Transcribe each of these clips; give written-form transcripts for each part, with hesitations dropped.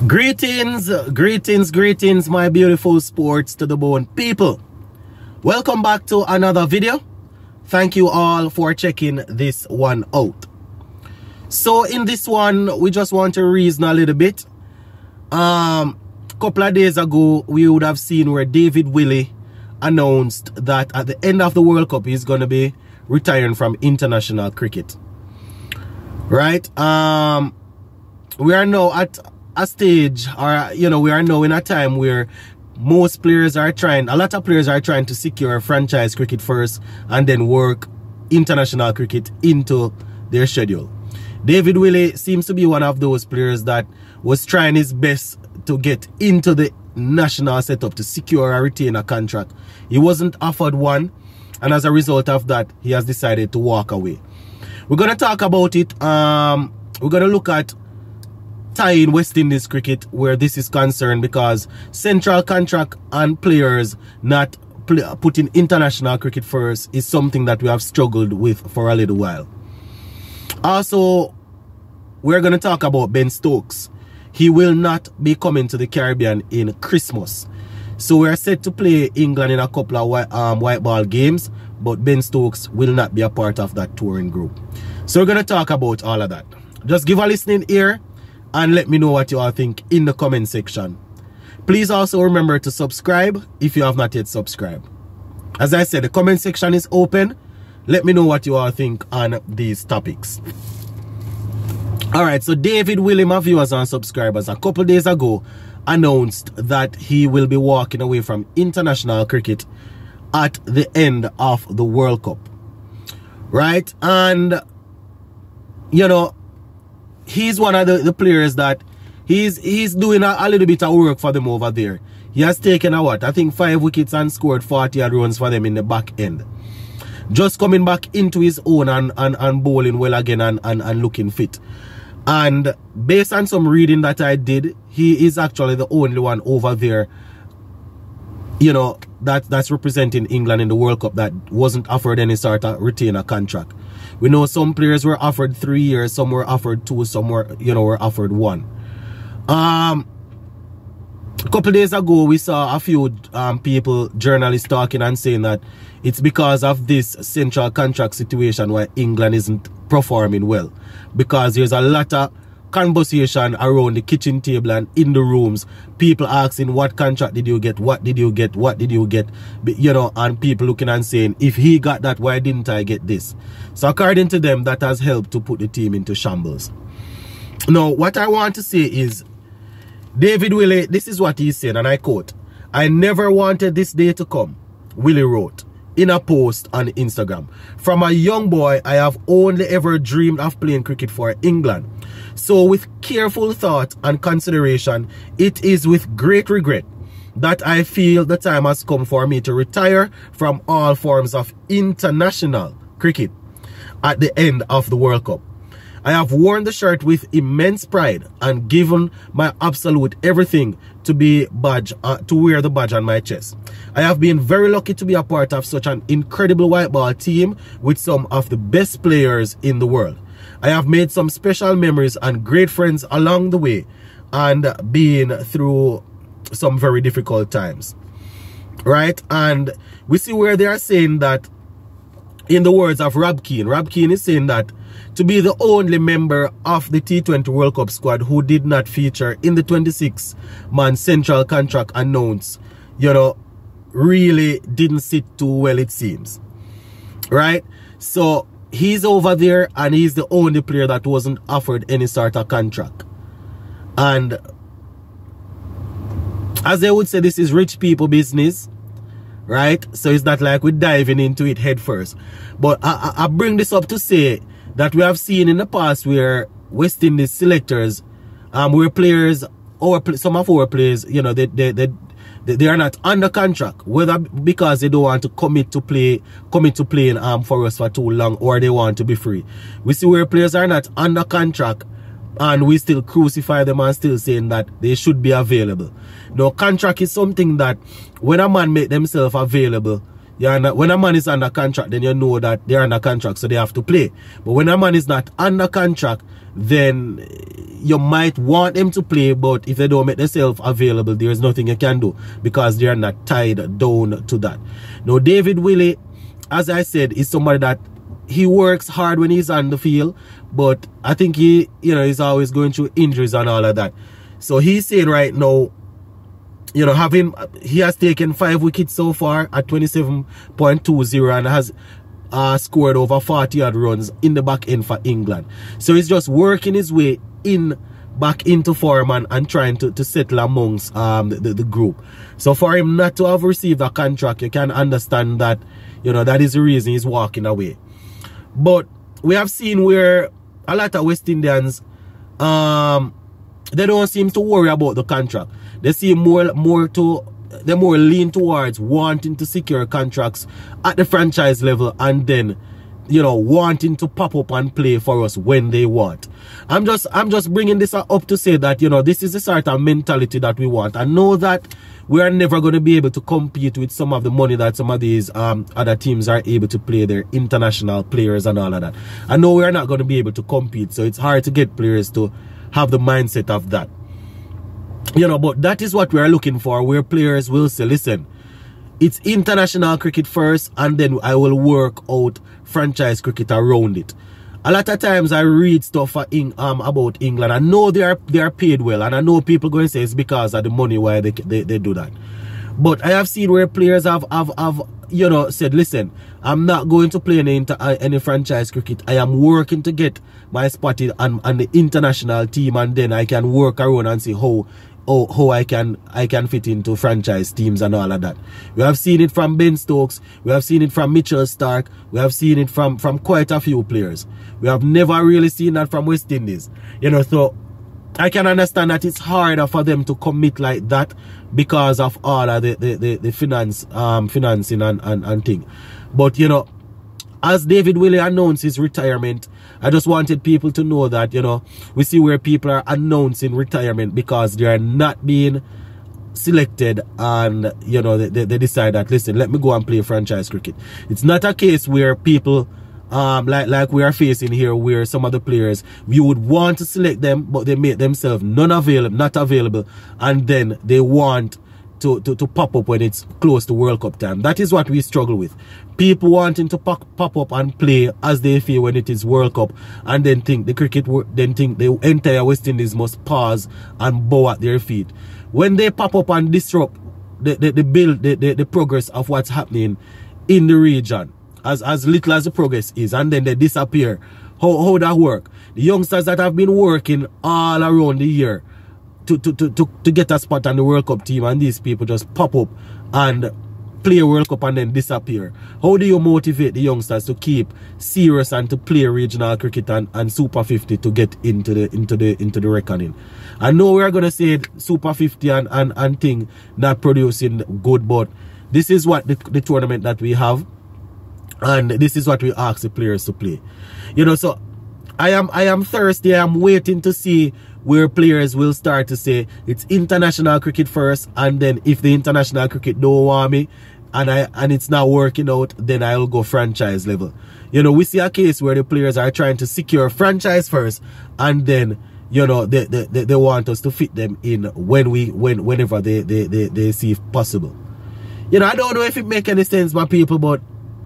Greetings, my beautiful sports to the bone people. Welcome back to another video. Thank you all for checking this one out. So in this one, we just want to reason a little bit. Couple of days ago, we would have seen where David Willey announced that at the end of the World Cup, he's going to be retiring from international cricket. Right? We are now at a stage, or we are now in a time where most players are trying, a lot of players are trying to secure franchise cricket first and then work international cricket into their schedule. David Willey seems to be one of those players that was trying his best to get into the national setup to secure or retain a contract. He wasn't offered one, and as a result of that, he has decided to walk away. We're going to talk about it. We're going to look at tying West Indies cricket where this is concerned, because central contract and players not putting international cricket first is something that we have struggled with for a little while. Also, we're going to talk about Ben Stokes. He will not be coming to the Caribbean in Christmas. So we're set to play England in a couple of white ball games, but Ben Stokes will not be a part of that touring group. So we're going to talk about all of that. Just give a listening ear and let me know what you all think in the comment section. Please also remember to subscribe if you have not yet subscribed. As I said, the comment section is open. Let me know what you all think on these topics. Alright, so David Willey, my viewers and subscribers, a couple days ago announced that he will be walking away from international cricket at the end of the World Cup. Right? And, he's one of the players that he's doing a little bit of work for them over there. He has taken I think 5 wickets and scored 40 odd runs for them in the back end. Just coming back into his own and bowling well again and looking fit. And based on some reading that I did, he is actually the only one over there, that's representing England in the World Cup that wasn't offered any sort of retainer contract. We know some players were offered 3 years, some were offered 2, some were, were offered 1. A couple days ago, we saw a few people, journalists talking and saying that it's because of this central contract situation why England isn't performing well. Because there's a lot of conversation around the kitchen table and in the rooms, people asking what contract did you get, what did you get, what did you get, and people looking and saying, if he got that, why didn't I get this? So according to them, that has helped to put the team into shambles. Now, what I want to say is, David Willey, this is what he said, and I quote, "I never wanted this day to come," Willey wrote in a post on Instagram. "From a young boy, I have only ever dreamed of playing cricket for England. So with careful thought and consideration, it is with great regret that I feel the time has come for me to retire from all forms of international cricket at the end of the World Cup. I have worn the shirt with immense pride and given my absolute everything to wear the badge on my chest. I have been very lucky to be a part of such an incredible white ball team with some of the best players in the world. I have made some special memories and great friends along the way and been through some very difficult times." Right? And we see where they are saying that, in the words of Rob Keane is saying that to be the only member of the T20 World Cup squad who did not feature in the 26-man central contract announced, really didn't sit too well, it seems. Right? So he's over there and he's the only player that wasn't offered any sort of contract. And as they would say, this is rich people business. Right? So it's not like we're diving into it head first. But I bring this up to say that we have seen in the past where West Indies selectors, where players, some of our players, they are not under contract, whether because they don't want to commit to playing for us for too long, or they want to be free. We see where players are not under contract and we still crucify them and still saying that they should be available. Now, contract is something that when a man make themselves available, When a man is under contract, then you know that they're under contract, so they have to play. But when a man is not under contract, then you might want them to play, but if they don't make themselves available, there's nothing you can do because they're not tied down to that. Now, David Willey, as I said, is somebody that he works hard when he's on the field, but I think he's always going through injuries and all of that. So he's saying right now, he has taken 5 wickets so far at 27.20 and has scored over 40 odd runs in the back end for England. So he's just working his way back into form and trying to settle amongst the group. So for him not to have received a contract, you can understand that, that is the reason he's walking away. But we have seen where a lot of West Indians, they don't seem to worry about the contract. They seem more lean towards wanting to secure contracts at the franchise level and then, wanting to pop up and play for us when they want. I'm just bringing this up to say that, this is the sort of mentality that we want. I know that we are never going to be able to compete with some of the money that some of these other teams are able to play their international players and all of that. I know we are not going to be able to compete, so it's hard to get players to have the mindset of that. But that is what we are looking for, where players will say, listen, it's international cricket first, and then I will work out franchise cricket around it. A lot of times I read stuff about England. I know they are paid well, and I know people going to say it's because of the money why they do that. But I have seen where players have said, listen, I'm not going to play any franchise cricket. I am working to get my spot on the international team, and then I can work around and see how I can fit into franchise teams and all of that. We have seen it from Ben Stokes. We have seen it from Mitchell Stark. We have seen it from quite a few players. We have never really seen that from West Indies. So I can understand that it's harder for them to commit like that because of all of the financing and thing. But as David Willey announced his retirement, I just wanted people to know that, we see where people are announcing retirement because they are not being selected and, they decide that, listen, let me go and play franchise cricket. It's not a case where people, like we are facing here, where some of the players, we would want to select them, but they make themselves not available, and then they want to pop up when it's close to World Cup time. That is what we struggle with. People wanting to pop up and play as they feel when it is World Cup, and then think the entire West Indies must pause and bow at their feet. When they pop up and disrupt the progress of what's happening in the region, as little as the progress is, and then they disappear, how that work? The youngsters that have been working all around the year to get a spot on the World Cup team, and these people just pop up and play World Cup and then disappear. How do you motivate the youngsters to keep serious and to play regional cricket and Super 50 to get into the reckoning? I know we are gonna say Super 50 and thing not producing good, but this is what the tournament that we have, and this is what we ask the players to play. So I am thirsty. I am waiting to see where players will start to say it's international cricket first, and then if the international cricket don't want me and it's not working out, then I'll go franchise level. We see a case where the players are trying to secure franchise first, and then they want us to fit them in whenever they see possible. I don't know if it makes any sense, my people, but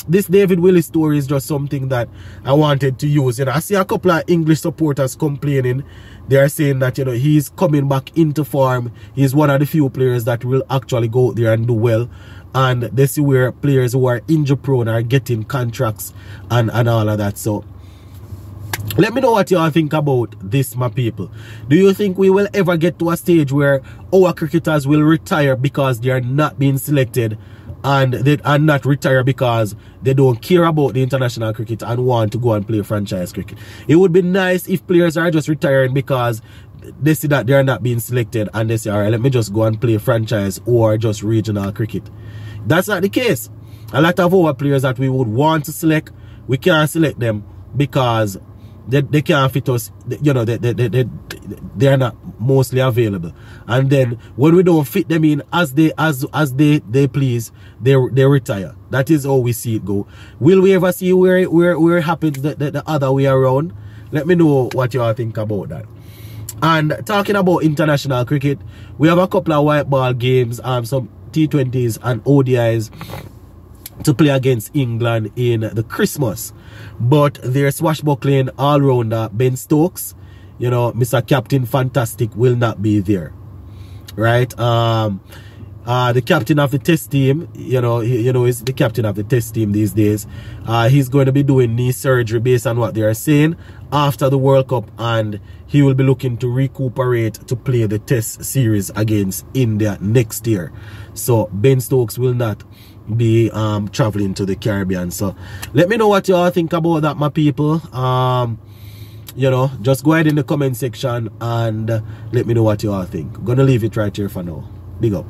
this David Willey story is just something that I wanted to use. I see a couple of English supporters complaining. They are saying that, he's coming back into form. He's one of the few players that will actually go out there and do well. And they see where players who are injury prone are getting contracts and all of that. So let me know what y'all think about this, my people. Do you think we will ever get to a stage where our cricketers will retire because they are not being selected, and they are not retire because they don't care about the international cricket and want to go and play franchise cricket? It would be nice if players are just retiring because they see that they are not being selected and they say, all right, let me just go and play franchise or just regional cricket. That's not the case. A lot of our players that we would want to select, we can't select them because they can't fit us, you know, they are not mostly available. And then when we don't fit them in as they please, they retire. That is how we see it go. Will we ever see where it happens the other way around? Let me know what you all think about that. And talking about international cricket, we have a couple of white ball games, some T20s and ODIs to play against England in the Christmas. But their swashbuckling all-rounder Ben Stokes, you know, Mr. Captain Fantastic, will not be there. Right? The captain of the test team, you know, is the captain of the test team these days. He's going to be doing knee surgery based on what they are saying after the World Cup, and he will be looking to recuperate to play the test series against India next year. So Ben Stokes will not be traveling to the Caribbean. So let me know what you all think about that, my people. You know, just go ahead in the comment section and let me know what you all think. I'm gonna leave it right here for now. Big up.